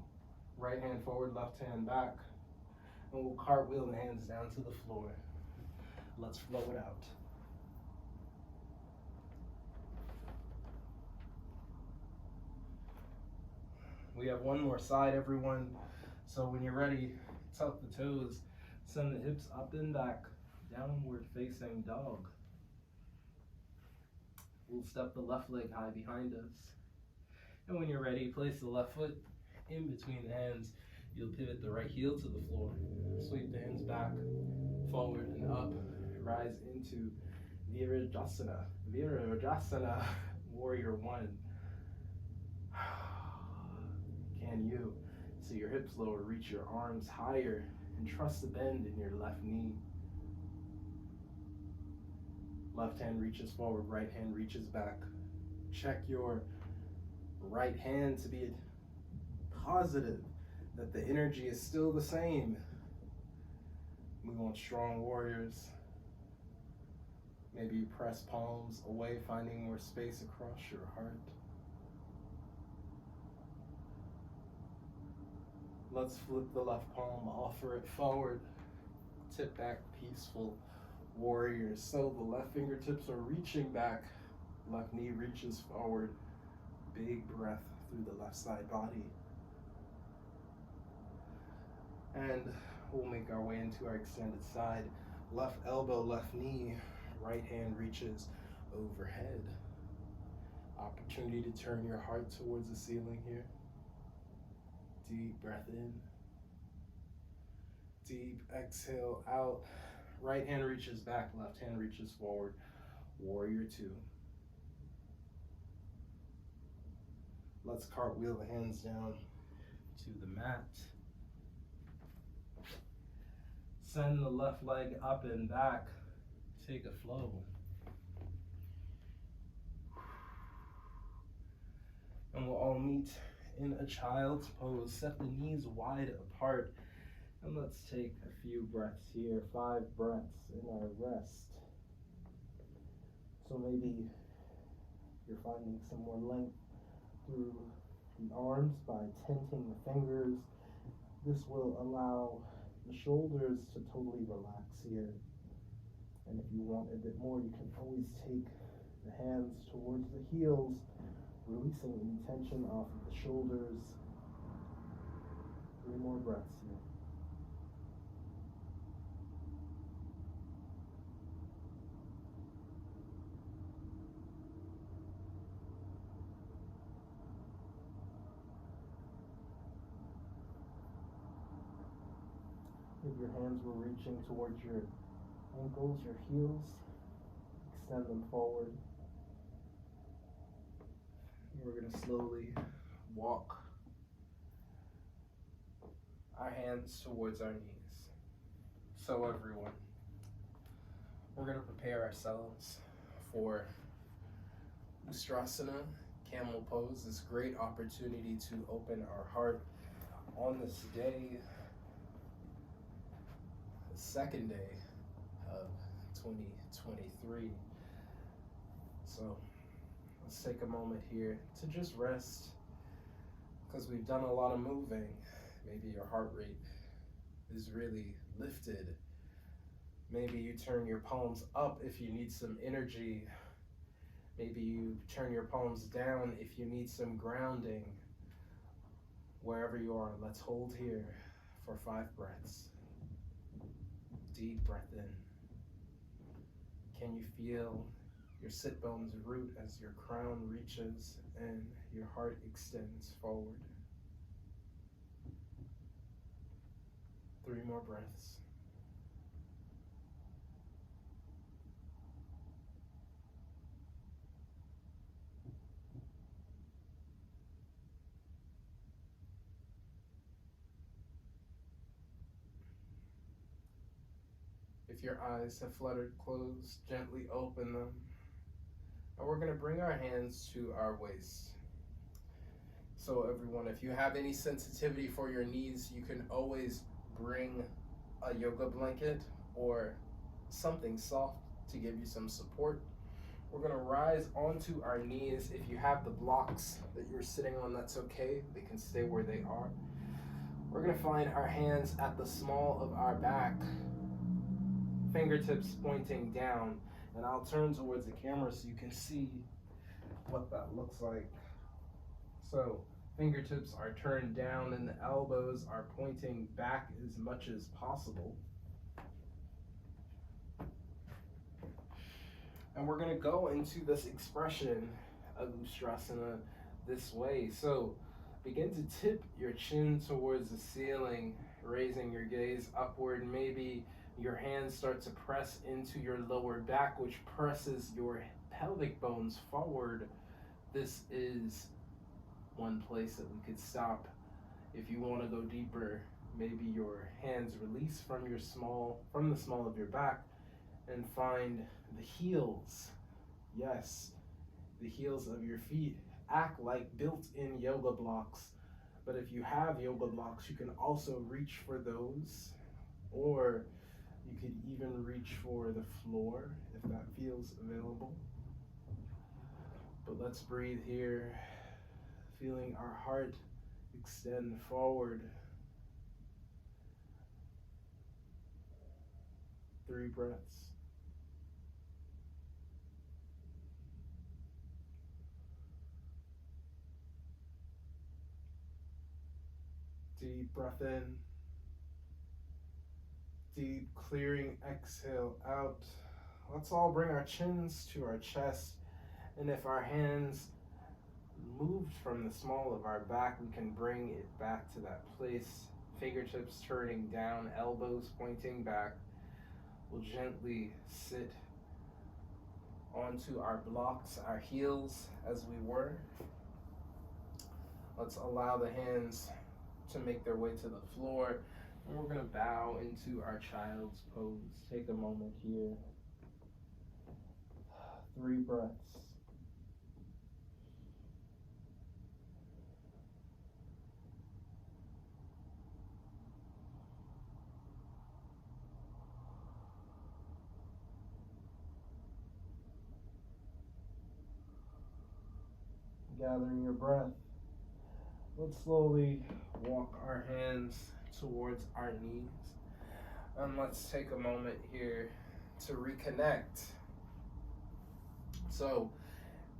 B: Right hand forward, left hand back. And we'll cartwheel the hands down to the floor. Let's flow it out. We have one more side, everyone. So when you're ready, tuck the toes, send the hips up and back, downward facing dog. We'll step the left leg high behind us. And when you're ready, place the left foot in between the hands. You'll pivot the right heel to the floor. Sweep the hands back, forward and up. Rise into Virabhadrasana. Virabhadrasana, Warrior One. Can you, so your hips lower, reach your arms higher and trust the bend in your left knee. Left hand reaches forward, right hand reaches back. Check your right hand to be positive, that the energy is still the same. We want strong warriors. Maybe you press palms away, finding more space across your heart. Let's flip the left palm, offer it forward. Tip back, peaceful warrior. So the left fingertips are reaching back, left knee reaches forward. Big breath through the left side body. And we'll make our way into our extended side. Left elbow, left knee, right hand reaches overhead. Opportunity to turn your heart towards the ceiling here. Deep breath in. Deep exhale out. Right hand reaches back, left hand reaches forward. Warrior Two. Let's cartwheel the hands down to the mat. Send the left leg up and back. Take a flow. And we'll all meet in a child's pose. Set the knees wide apart. And let's take a few breaths here. 5 breaths in our rest. So maybe you're finding some more length through the arms by tenting the fingers. This will allow the shoulders to totally relax here. And if you want a bit more, you can always take the hands towards the heels, releasing any tension off of the shoulders. 3 more breaths here. If your hands were reaching towards your ankles, your heels, extend them forward. We're going to slowly walk our hands towards our knees. So everyone, we're going to prepare ourselves for Ustrasana, camel pose, this great opportunity to open our heart on this day, the second day of 2023. So let's take a moment here to just rest, because we've done a lot of moving. Maybe your heart rate is really lifted. Maybe you turn your palms up if you need some energy. Maybe you turn your palms down if you need some grounding. Wherever you are, let's hold here for 5 breaths. Deep breath in. Can you feel your sit bones root as your crown reaches and your heart extends forward? 3 more breaths. If your eyes have fluttered closed, gently open them. And we're going to bring our hands to our waist. So everyone, if you have any sensitivity for your knees, you can always bring a yoga blanket or something soft to give you some support. We're going to rise onto our knees. If you have the blocks that you're sitting on, that's okay. They can stay where they are. We're going to find our hands at the small of our back, fingertips pointing down, and I'll turn towards the camera so you can see what that looks like. So fingertips are turned down and the elbows are pointing back as much as possible. And we're going to go into this expression of Ustrasana this way. So begin to tip your chin towards the ceiling, raising your gaze upward. Maybe your hands start to press into your lower back, which presses your pelvic bones forward. This is one place that we could stop. If you want to go deeper, maybe your hands release from the small of your back and find the heels. Yes, the heels of your feet act like built-in yoga blocks. But if you have yoga blocks, you can also reach for those, or you could even reach for the floor if that feels available. But let's breathe here, feeling our heart extend forward. 3 breaths. Deep breath in. Deep clearing exhale out. Let's all bring our chins to our chest. And if our hands moved from the small of our back, we can bring it back to that place. Fingertips turning down, elbows pointing back. We'll gently sit onto our blocks, our heels as we were. Let's allow the hands to make their way to the floor. And we're going to bow into our child's pose. Take a moment here. 3 breaths. Gathering your breath. Let's slowly walk our hands towards our knees. And let's take a moment here to reconnect. So,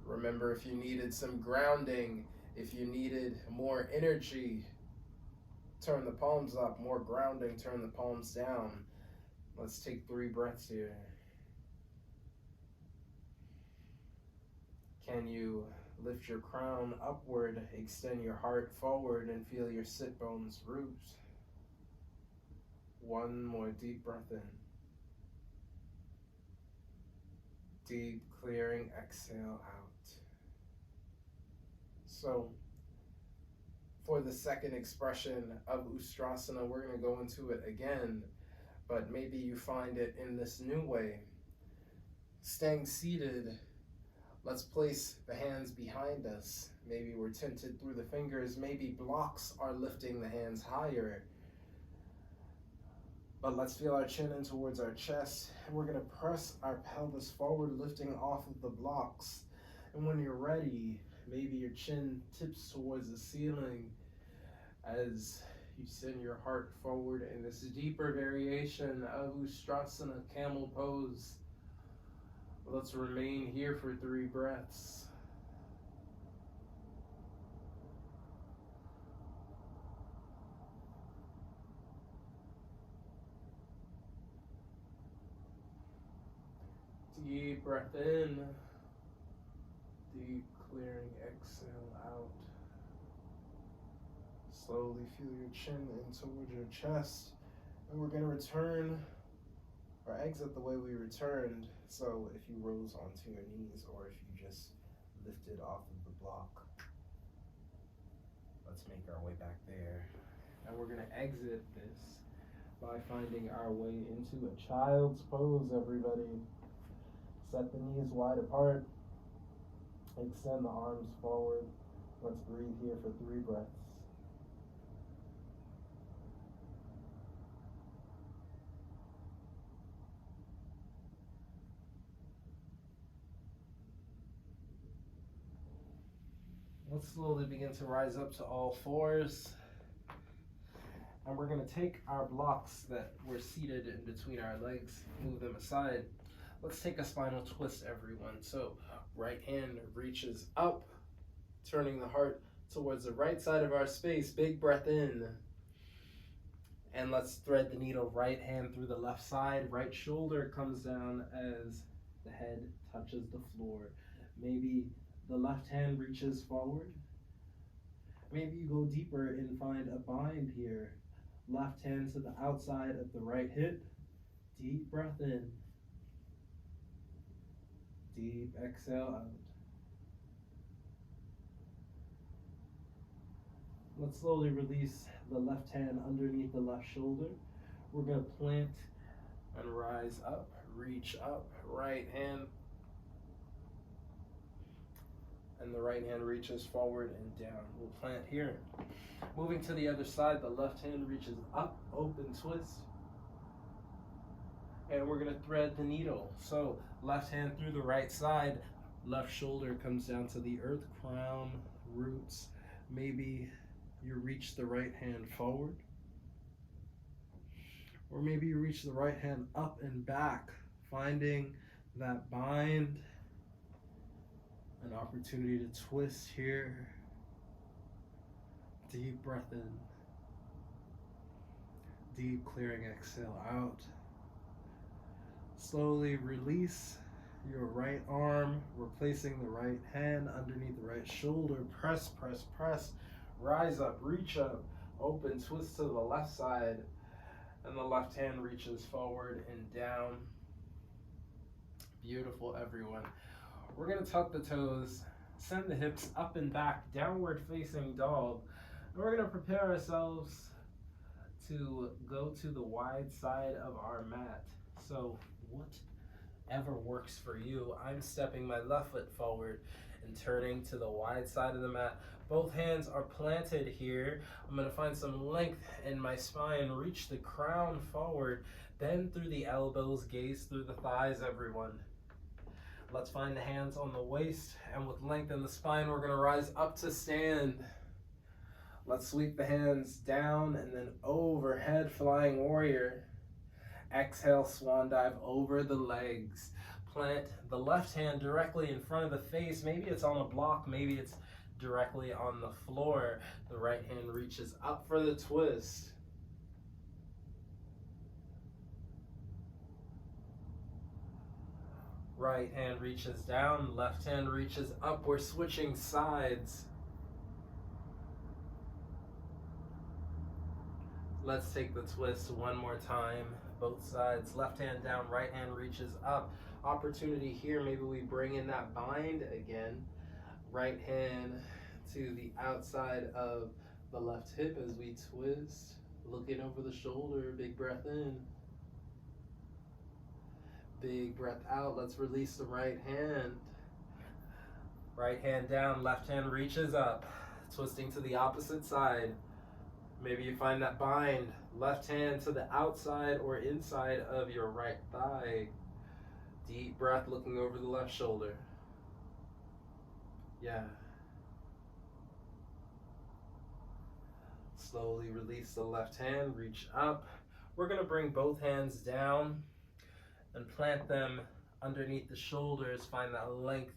B: remember, if you needed some grounding, if you needed more energy, turn the palms up. More grounding, turn the palms down. Let's take 3 breaths here. Can you lift your crown upward, extend your heart forward, and feel your sit bones root? 1 more deep breath in. Deep clearing exhale out. So, for the second expression of Ustrasana, we're going to go into it again, but maybe you find it in this new way. Staying seated, let's place the hands behind us. Maybe we're tinted through the fingers. Maybe blocks are lifting the hands higher. But let's feel our chin in towards our chest. And we're going to press our pelvis forward, lifting off of the blocks. And when you're ready, maybe your chin tips towards the ceiling as you send your heart forward in this deeper variation of Ustrasana, camel pose. Let's remain here for 3 breaths. Deep breath in. Deep clearing exhale out. Slowly feel your chin in towards your chest. And we're going to return or exit the way we returned. So if you rose onto your knees or if you just lifted off of the block, let's make our way back there. And we're going to exit this by finding our way into a child's pose, everybody. Set the knees wide apart. Extend the arms forward. Let's breathe here for 3 breaths. Let's slowly begin to rise up to all 4s. And we're going to take our blocks that were seated in between our legs, move them aside. Let's take a spinal twist, everyone. So right hand reaches up, turning the heart towards the right side of our space. Big breath in. And let's thread the needle. Right hand through the left side. Right shoulder comes down as the head touches the floor. Maybe the left hand reaches forward. Maybe you go deeper and find a bind here. Left hand to the outside of the right hip. Deep breath in. Deep exhale out. Let's slowly release the left hand underneath the left shoulder. We're going to plant and rise up, reach up, right hand. And the right hand reaches forward and down. We'll plant here. Moving to the other side, the left hand reaches up, open twist. And we're going to thread the needle. So left hand through the right side, left shoulder comes down to the earth, crown, roots. Maybe you reach the right hand forward. Or maybe you reach the right hand up and back, finding that bind. An opportunity to twist here. Deep breath in. Deep clearing exhale out. Slowly release your right arm, replacing the right hand underneath the right shoulder. Press, press, press. Rise up, reach up, open, twist to the left side. And the left hand reaches forward and down. Beautiful, everyone. We're going to tuck the toes, Send the hips up and back, downward facing dog. And we're going to prepare ourselves to go to the wide side of our mat. So whatever works for you. I'm stepping my left foot forward and turning to the wide side of the mat. Both hands are planted here. I'm going to find some length in my spine, reach the crown forward, bend through the elbows, gaze through the thighs, everyone. Let's find the hands on the waist, and with length in the spine, we're going to rise up to stand. Let's sweep the hands down and then overhead, flying warrior. Exhale, swan dive over the legs. Plant the left hand directly in front of the face. Maybe it's on a block, maybe it's directly on the floor. The right hand reaches up for the twist. Right hand reaches down, left hand reaches up. We're switching sides. Let's take the twist one more time. Both sides, left hand down, right hand reaches up. Opportunity here, maybe we bring in that bind again. Right hand to the outside of the left hip as we twist. Looking over the shoulder, big breath in. Big breath out. Let's release the right hand. Right hand down, left hand reaches up. Twisting to the opposite side. Maybe you find that bind. Left hand to the outside or inside of your right thigh. Deep breath, looking over the left shoulder. Yeah. Slowly release the left hand, reach up. We're going to bring both hands down and plant them underneath the shoulders. Find that length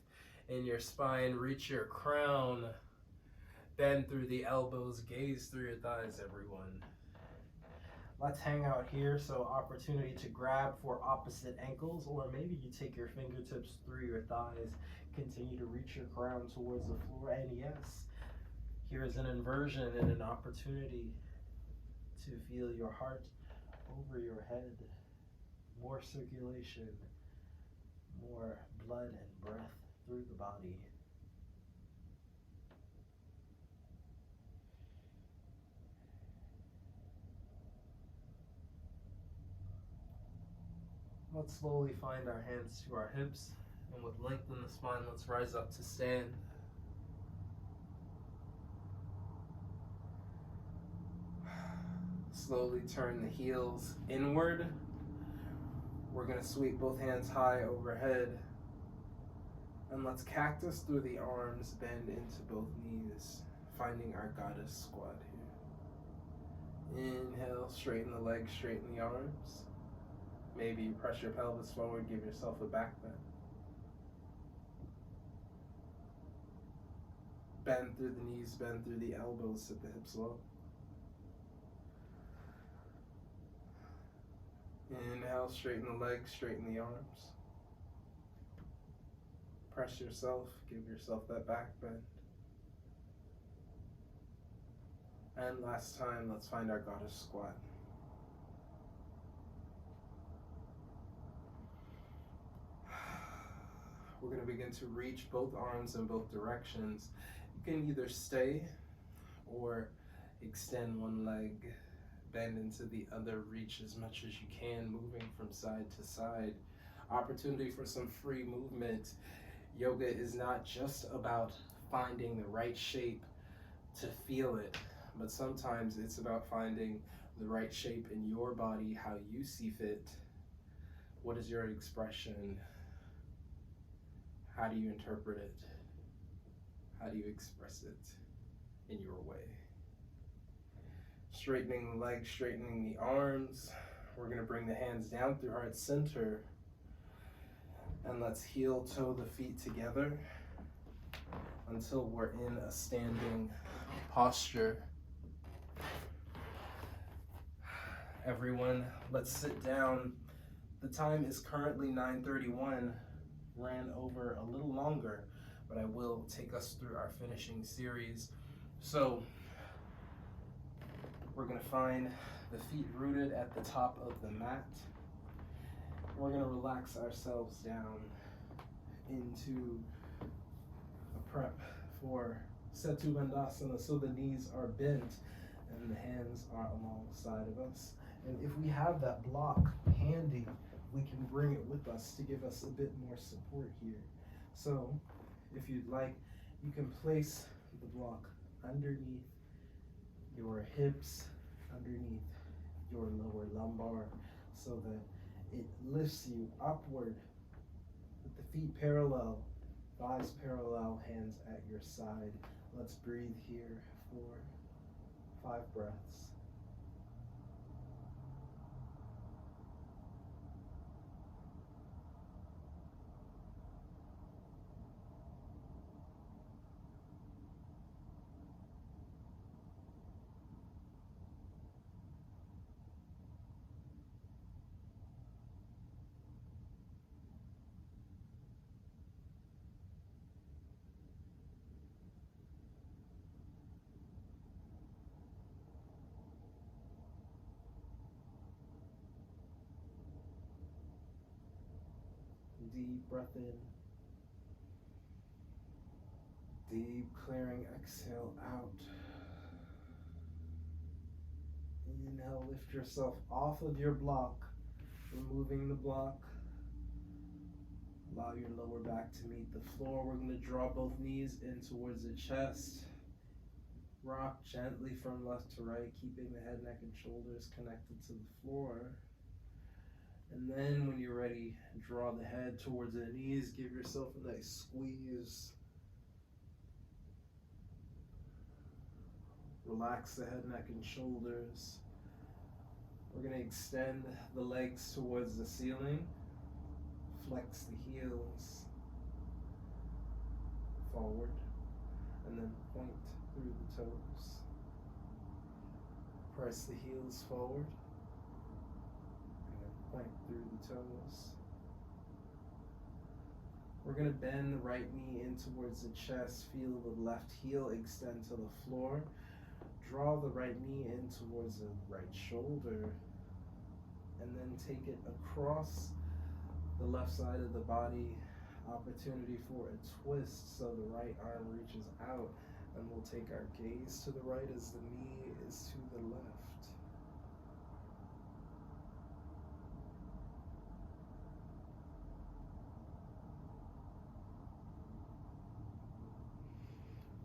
B: in your spine. Reach your crown. Bend through the elbows. Gaze through your thighs, everyone. Let's hang out here. So opportunity to grab for opposite ankles, or maybe you take your fingertips through your thighs. Continue to reach your crown towards the floor. And yes, here is an inversion and an opportunity to feel your heart over your head. More circulation, more blood and breath through the body. Let's slowly find our hands to our hips, and with length in the spine, let's rise up to stand. Slowly turn the heels inward. We're going to sweep both hands high overhead. And let's cactus through the arms, bend into both knees, finding our goddess squat here. Inhale, straighten the legs, straighten the arms. Maybe you press your pelvis forward, give yourself a back bend. Bend through the knees, bend through the elbows, sit the hips low. Inhale, straighten the legs, straighten the arms. Press yourself, give yourself that back bend. And last time, let's find our goddess squat. We're going to begin to reach both arms in both directions. You can either stay or extend one leg, bend into the other, reach as much as you can, moving from side to side. Opportunity for some free movement. Yoga is not just about finding the right shape to feel it, but sometimes it's about finding the right shape in your body, how you see fit. What is your expression? How do you interpret it? How do you express it in your way? Straightening the legs, straightening the arms. We're going to bring the hands down through heart center. And let's heel toe the feet together until we're in a standing posture. Everyone, let's sit down. The time is currently 9:31. Ran over a little longer, but I will take us through our finishing series. So we're going to find the feet rooted at the top of the mat. We're going to relax ourselves down into a prep for Setu Bandhasana, so the knees are bent and the hands are alongside of us. And if we have that block handy, we can bring it with us to give us a bit more support here. So if you'd like, you can place the block underneath your hips, underneath your lower lumbar, so that it lifts you upward with the feet parallel, thighs parallel, hands at your side. Let's breathe here for 5 breaths. Deep breath in. Deep clearing exhale out. Inhale, lift yourself off of your block, removing the block. Allow your lower back to meet the floor. We're going to draw both knees in towards the chest. Rock gently from left to right, keeping the head, neck, and shoulders connected to the floor. And then when you're ready, draw the head towards the knees. Give yourself a nice squeeze. Relax the head, neck, and shoulders. We're going to extend the legs towards the ceiling. Flex the heels forward. And then point through the toes. Press the heels forward. Point through the toes. We're going to bend the right knee in towards the chest. Feel the left heel extend to the floor. Draw the right knee in towards the right shoulder. And then take it across the left side of the body. Opportunity for a twist, so the right arm reaches out. And we'll take our gaze to the right as the knee is to the left.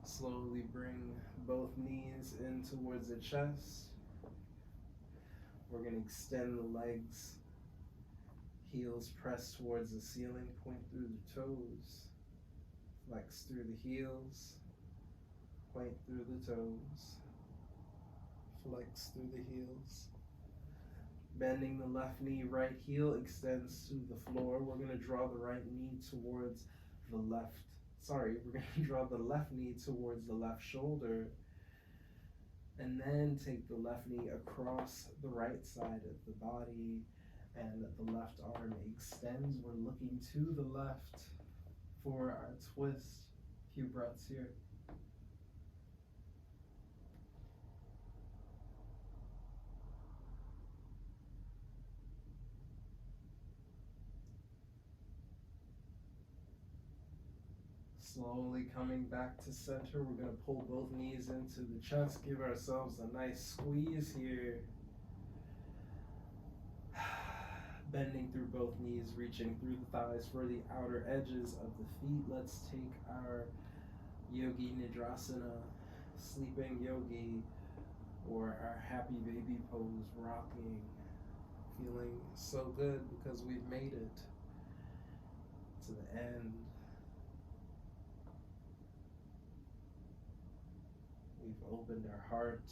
B: Slowly bring both knees in towards the chest. We're going to extend the legs. Heels press towards the ceiling. Point through the toes. Flex through the heels. Point through the toes. Flex through the heels. Bending the left knee, right heel extends to the floor. We're going to draw the right knee towards the left. We're going to draw the left knee towards the left shoulder, and then take the left knee across the right side of the body, and the left arm extends. We're looking to the left for our twist. A few breaths here. Slowly coming back to center, we're going to pull both knees into the chest, give ourselves a nice squeeze here. Bending through both knees, reaching through the thighs for the outer edges of the feet. Let's take our Yogi Nidrasana, sleeping yogi, or our happy baby pose, rocking. Feeling so good because we've made it to the end. We've opened our heart,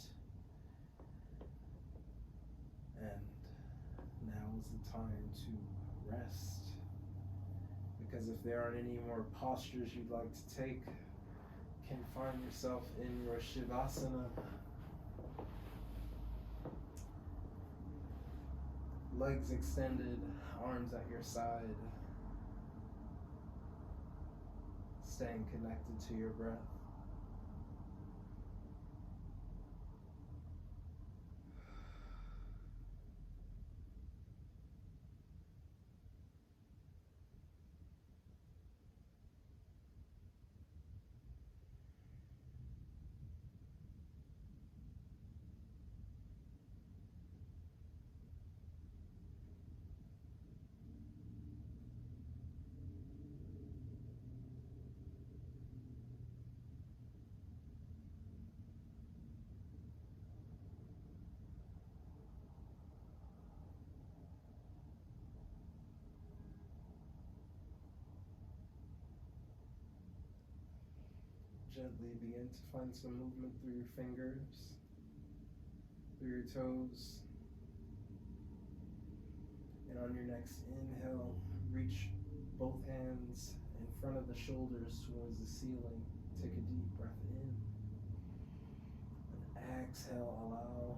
B: and now is the time to rest. Because if there aren't any more postures you'd like to take, you can find yourself in your Shavasana. Legs extended, arms at your side, staying connected to your breath. Gently begin to find some movement through your fingers, through your toes. And on your next inhale, reach both hands in front of the shoulders towards the ceiling. Take a deep breath in. And exhale, allow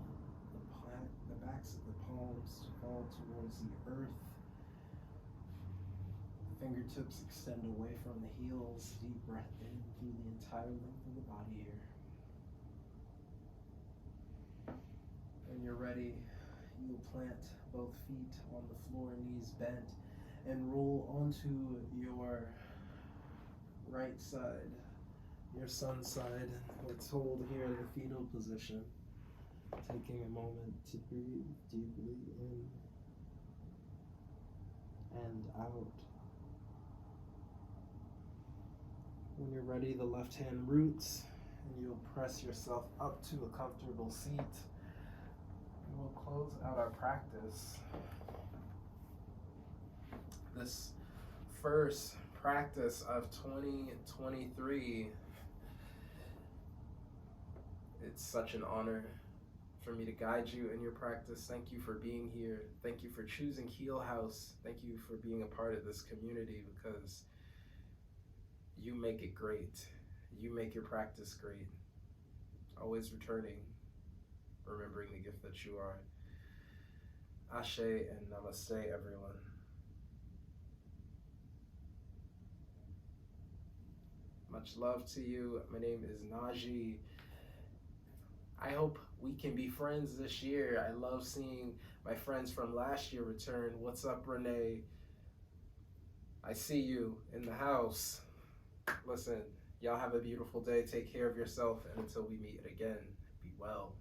B: the backs of the palms to fall towards the earth. Fingertips extend away from the heels. Deep breath in through the entire length of the body here. When you're ready, you'll plant both feet on the floor, knees bent, and roll onto your right side, your sun side. Let's hold here in the fetal position, taking a moment to breathe deeply in and out. When you're ready, the left hand roots, and you'll press yourself up to a comfortable seat. We'll close out our practice. This first practice of 2023. It's such an honor for me to guide you in your practice. Thank you for being here. Thank you for choosing Haus. Thank you for being a part of this community, because you make it great. You make your practice great. Always returning, remembering the gift that you are. Ashe and namaste, everyone. Much love to you. My name is Naji. I hope we can be friends this year. I love seeing my friends from last year return. What's up, Renee? I see you in the house. Listen, y'all have a beautiful day. Take care of yourself. And until we meet again, be well.